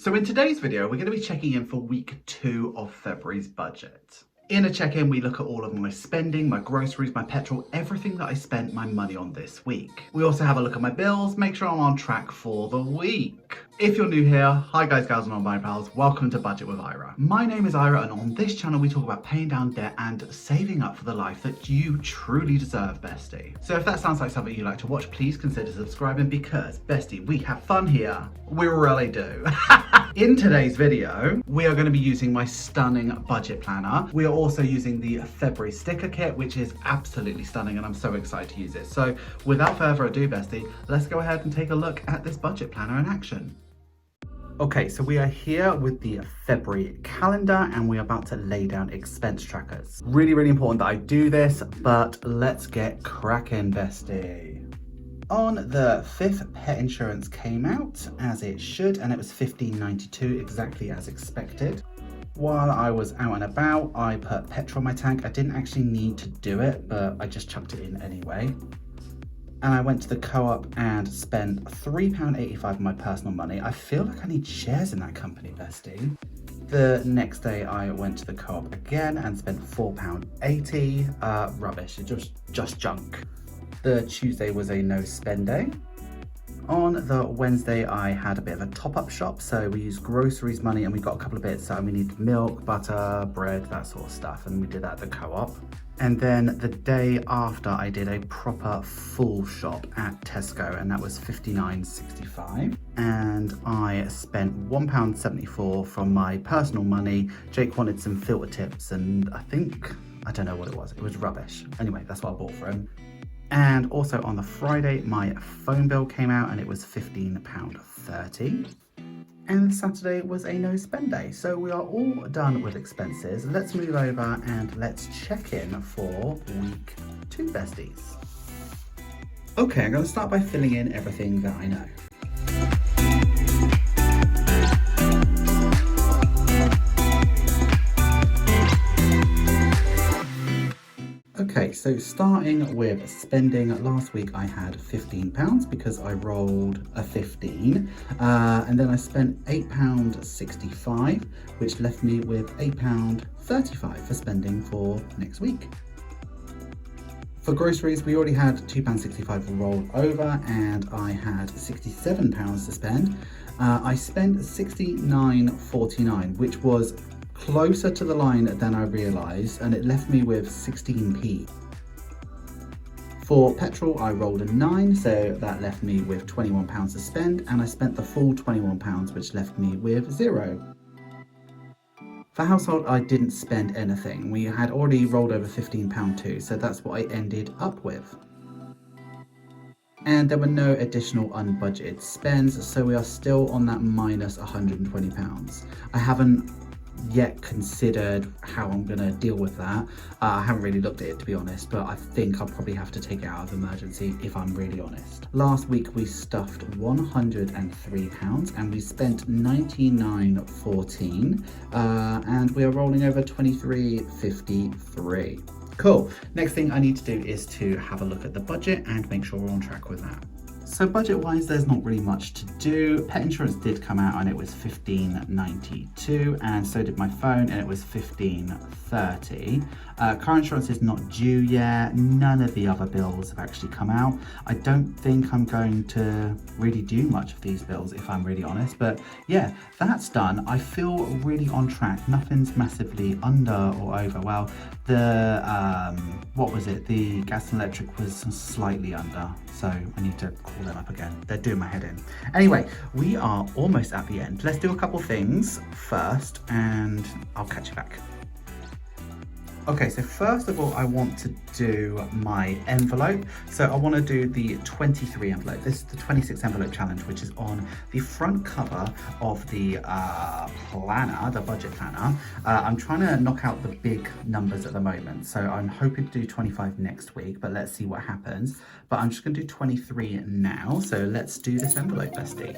So in today's video, we're going to be checking in for week 2 of February's budget. In a check-in, we look at all of my spending, my groceries, my petrol, everything that I spent my money on this week. We also have a look at my bills, make sure I'm on track for the week. If you're new here, hi guys, gals and non-binary pals, welcome to Budget with Ira. My name is Ira and on this channel we talk about paying down debt and saving up for the life that you truly deserve, bestie. So if that sounds like something you like to watch, please consider subscribing because, bestie, we have fun here. We really do. In today's video, we are going to be using my stunning budget planner. We are also using the February sticker kit, which is absolutely stunning and I'm so excited to use it. So without further ado, bestie, let's go ahead and take a look at this budget planner in action. Okay, so we are here with the February calendar and we're about to lay down expense trackers. Really, really important that I do this, but let's get cracking, bestie. On the 5th, pet insurance came out as it should, and it was $15.92, exactly as expected. While I was out and about, I put petrol in my tank. I didn't actually need to do it, but I just chucked it in anyway. And I went to the co-op and spent £3.85 of my personal money. I feel like I need shares in that company, bestie. The next day I went to the co-op again and spent £4.80. Rubbish, just junk. The Tuesday was a no spend day. On the Wednesday, I had a bit of a top-up shop, so we used groceries money and we got a couple of bits. So we needed milk, butter, bread, that sort of stuff, and we did that at the co-op. And then the day after, I did a proper full shop at Tesco, and that was $59.65. And I spent £1.74 from my personal money. Jake wanted some filter tips, and I don't know what it was. It was rubbish. Anyway, that's what I bought for him. And also on the Friday, my phone bill came out and it was £15.30. And Saturday was a no spend day. So we are all done with expenses. Let's move over and let's check in for week 2, besties. Okay, I'm going to start by filling in everything that I know. Okay, so starting with spending, last week I had £15 because I rolled a 15, and then I spent £8.65, which left me with £8.35 for spending for next week. For groceries, we already had £2.65 rolled over and I had £67 to spend. I spent £69.49, which was closer to the line than I realised, and it left me with 16p. For petrol, I rolled a 9, so that left me with £21 to spend, and I spent the full £21, which left me with 0. For household, I didn't spend anything. We had already rolled over £15 too, so that's what I ended up with. And there were no additional unbudgeted spends, so we are still on that minus £120. I haven't yet considered how I'm going to deal with that. I haven't really looked at it, to be honest, but I think I'll probably have to take it out of emergency if I'm really honest. Last week we stuffed £103 and we spent $99.14, and we are rolling over $23.53. Cool. Next thing I need to do is to have a look at the budget and make sure we're on track with that. So budget-wise, there's not really much to do. Pet insurance did come out and it was $15.92, and so did my phone and it was $15.30. Car insurance is not due yet. None of the other bills have actually come out. I don't think I'm going to really do much of these bills, if I'm really honest, but yeah, that's done. I feel really on track. Nothing's massively under or over. Well, the, what was it? The gas and electric was slightly under, so I need to call them up again. They're doing my head in. Anyway, we are almost at the end. Let's do a couple things first and I'll catch you back. Okay, so first of all, I want to do my envelope. So I want to do the 23 envelope. This is the 26 envelope challenge, which is on the front cover of the planner, the budget planner. I'm trying to knock out the big numbers at the moment. So I'm hoping to do 25 next week, but let's see what happens. But I'm just going to do 23 now. So let's do this envelope, bestie.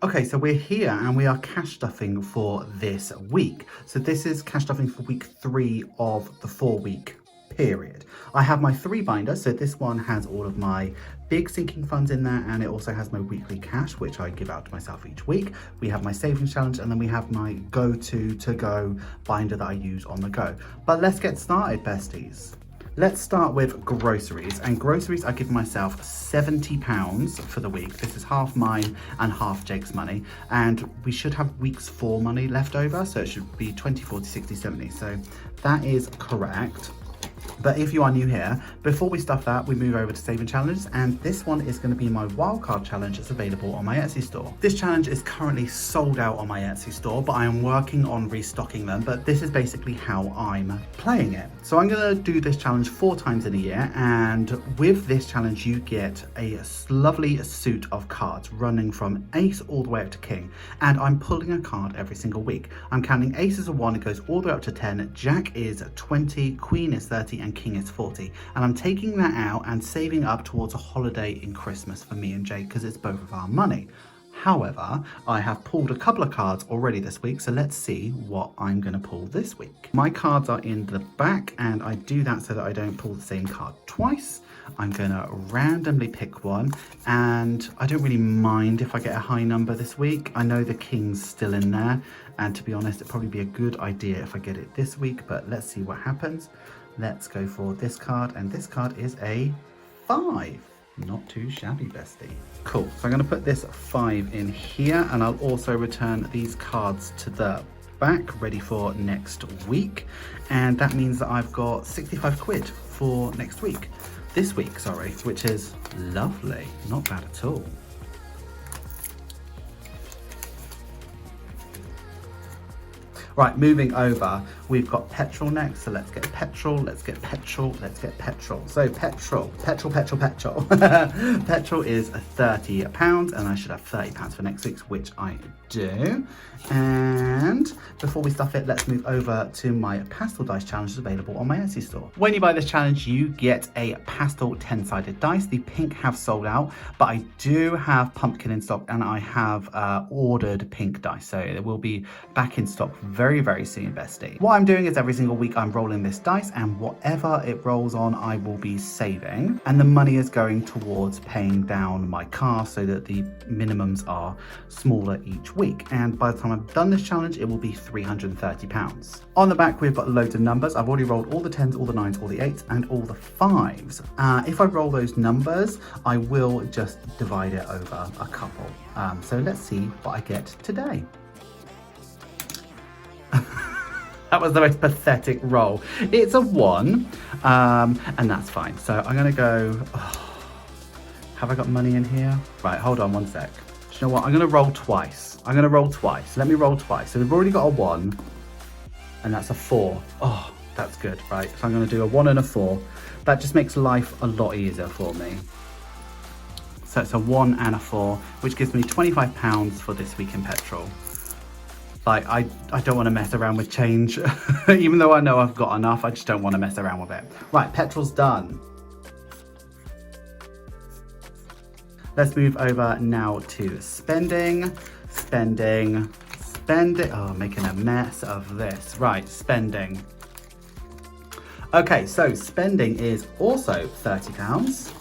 Okay, so we're here and we are cash stuffing for this week. So this is cash stuffing for week 3 of the 4-week period. I have my 3 binders, so this one has all of my big sinking funds in there, and it also has my weekly cash, which I give out to myself each week. We have my savings challenge, and then we have my to-go binder that I use on the go. But let's get started, besties. Let's start with groceries, and groceries I give myself £70 for the week. This is half mine and half Jake's money, and we should have weeks 4 money left over, so it should be 20, 40, 60, 70. So that is correct. But if you are new here, before we stuff that, we move over to saving challenges, and this one is going to be my wildcard challenge that's available on my Etsy store. This challenge is currently sold out on my Etsy store, but I am working on restocking them, but this is basically how I'm playing it. So I'm going to do this challenge 4 times in a year, and with this challenge you get a lovely suit of cards running from ace all the way up to king, and I'm pulling a card every single week. I'm counting ace as a 1, it goes all the way up to 10, jack is 20, queen is 30, and king is 40, and I'm taking that out and saving up towards a holiday in Christmas for me and Jake, because it's both of our money. However, I have pulled a couple of cards already this week, so let's see what I'm going to pull this week. My cards are in the back, and I do that so that I don't pull the same card twice. I'm going to randomly pick one, and I don't really mind if I get a high number this week. I know the king's still in there, and to be honest, it'd probably be a good idea if I get it this week, but let's see what happens. Let's go for this card, and this card is a 5. Not too shabby, bestie. Cool, so I'm going to put this 5 in here, and I'll also return these cards to the back, ready for next week. And that means that I've got 65 quid for next week. This week, sorry, which is lovely. Not bad at all. Right, moving over, we've got petrol next, so let's get petrol, let's get petrol, let's get petrol. So petrol. Petrol is £30, and I should have £30 for next week's, which I do. And before we stuff it, let's move over to my pastel dice challenge available on my Etsy store. When you buy this challenge, you get a pastel 10-sided dice. The pink have sold out, but I do have pumpkin in stock, and I have ordered pink dice, so it will be back in stock very, very soon, bestie. What I'm doing is every single week I'm rolling this dice, and whatever it rolls on, I will be saving, and the money is going towards paying down my car so that the minimums are smaller each week. And by the time I've done this challenge, it will be £330. On the back, we've got loads of numbers. I've already rolled all the 10s, all the 9s, all the 8s, and all the 5s. If I roll those numbers, I will just divide it over a couple. So let's see what I get today. That was the most pathetic roll. It's a 1, and that's fine. So I'm gonna go, have I got money in here? Right, hold on one sec. Do you know what? I'm gonna roll twice. Let me roll twice. So we've already got a 1, and that's a 4. Oh, that's good, right? So I'm gonna do a 1 and a 4. That just makes life a lot easier for me. So it's a 1 and a 4, which gives me £25 for this week in petrol. Like, I don't want to mess around with change. Even though I know I've got enough, I just don't want to mess around with it. Right, petrol's done. Let's move over now to spending. Oh, making a mess of this. Right, spending. Okay, so spending is also £30.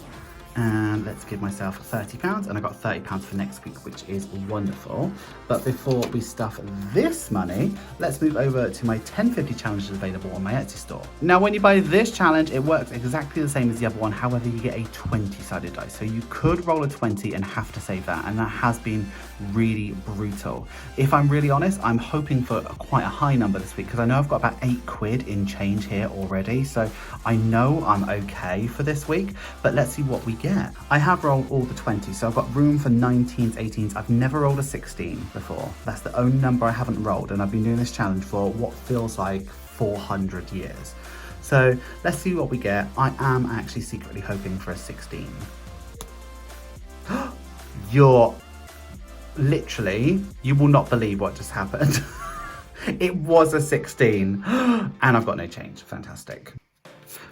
And let's give myself £30, and I got £30 for next week, which is wonderful. But before we stuff this money, let's move over to my 1050 challenges available on my Etsy store. Now, when you buy this challenge, it works exactly the same as the other one. However, you get a 20-sided dice. So you could roll a 20 and have to save that, and that has been really brutal. If I'm really honest, I'm hoping for quite a high number this week, because I know I've got about 8 quid in change here already. So I know I'm okay for this week, but let's see what we get. I have rolled all the 20s, so I've got room for 19s, 18s. I've never rolled a 16 before. That's the only number I haven't rolled, and I've been doing this challenge for what feels like 400 years. So let's see what we get. I am actually secretly hoping for a 16. You're literally, you will not believe what just happened. It was a 16, and I've got no change. Fantastic.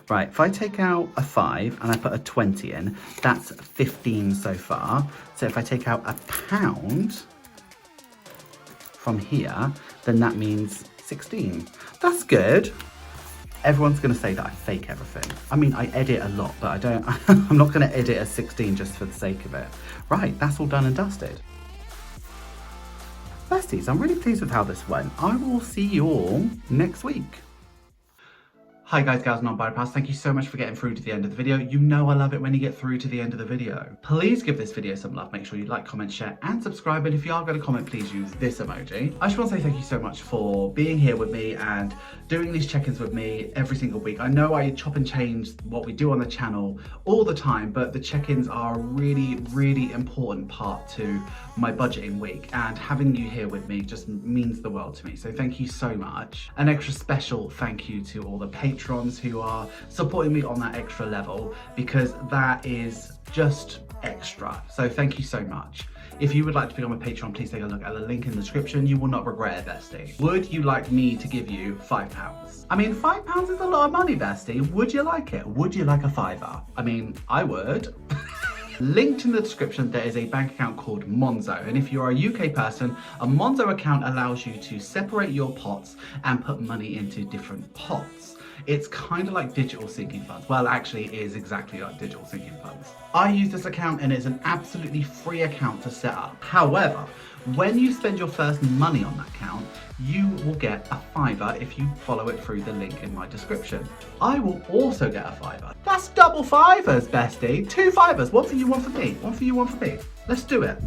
Right, if I take out a 5 and I put a 20 in, that's 15 so far. So if I take out £1 from here, then that means 16. That's good. Everyone's going to say that I fake everything. I mean, I edit a lot, but I don't, I'm not going to edit a 16 just for the sake of it. Right, that's all done and dusted. Besties, I'm really pleased with how this went. I will see you all next week. Hi guys, gals, non-binary pals. Thank you so much for getting through to the end of the video. You know I love it when you get through to the end of the video. Please give this video some love. Make sure you like, comment, share, and subscribe. And if you are going to comment, please use this emoji. I just want to say thank you so much for being here with me and doing these check-ins with me every single week. I know I chop and change what we do on the channel all the time, but the check-ins are a really, really important part to my budgeting week. And having you here with me just means the world to me. So thank you so much. An extra special thank you to all the patrons who are supporting me on that extra level, because that is just extra. So thank you so much. If you would like to become a patron, please take a look at the link in the description. You will not regret it, bestie. Would you like me to give you £5? I mean, £5 is a lot of money, bestie. Would you like it? Would you like a fiver? I mean, I would. Linked in the description, there is a bank account called Monzo, and if you're a UK person, a Monzo account allows you to separate your pots and put money into different pots. It's kind of like digital sinking funds. Well, actually it is exactly like digital sinking funds. I use this account and it's an absolutely free account to set up. However, when you spend your first money on that account, you will get a fiver if you follow it through the link in my description. I will also get a fiver. That's double fivers, bestie. 2 fivers, one for you, one for me. One for you, one for me. Let's do it.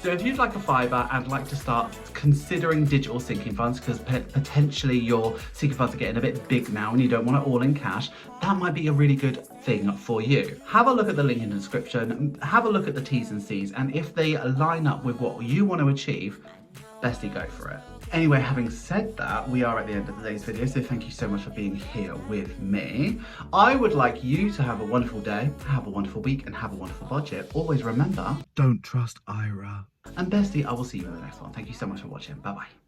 So if you'd like a fiver and like to start considering digital sinking funds, because potentially your sinking funds are getting a bit big now and you don't want it all in cash, that might be a really good thing for you. Have a look at the link in the description, have a look at the T's and C's, and if they line up with what you want to achieve, bestie, go for it. Anyway, having said that, we are at the end of today's video, so thank you so much for being here with me. I would like you to have a wonderful day, have a wonderful week, and have a wonderful budget. Always remember, don't trust Ira. And bestie, I will see you in the next one. Thank you so much for watching. Bye-bye.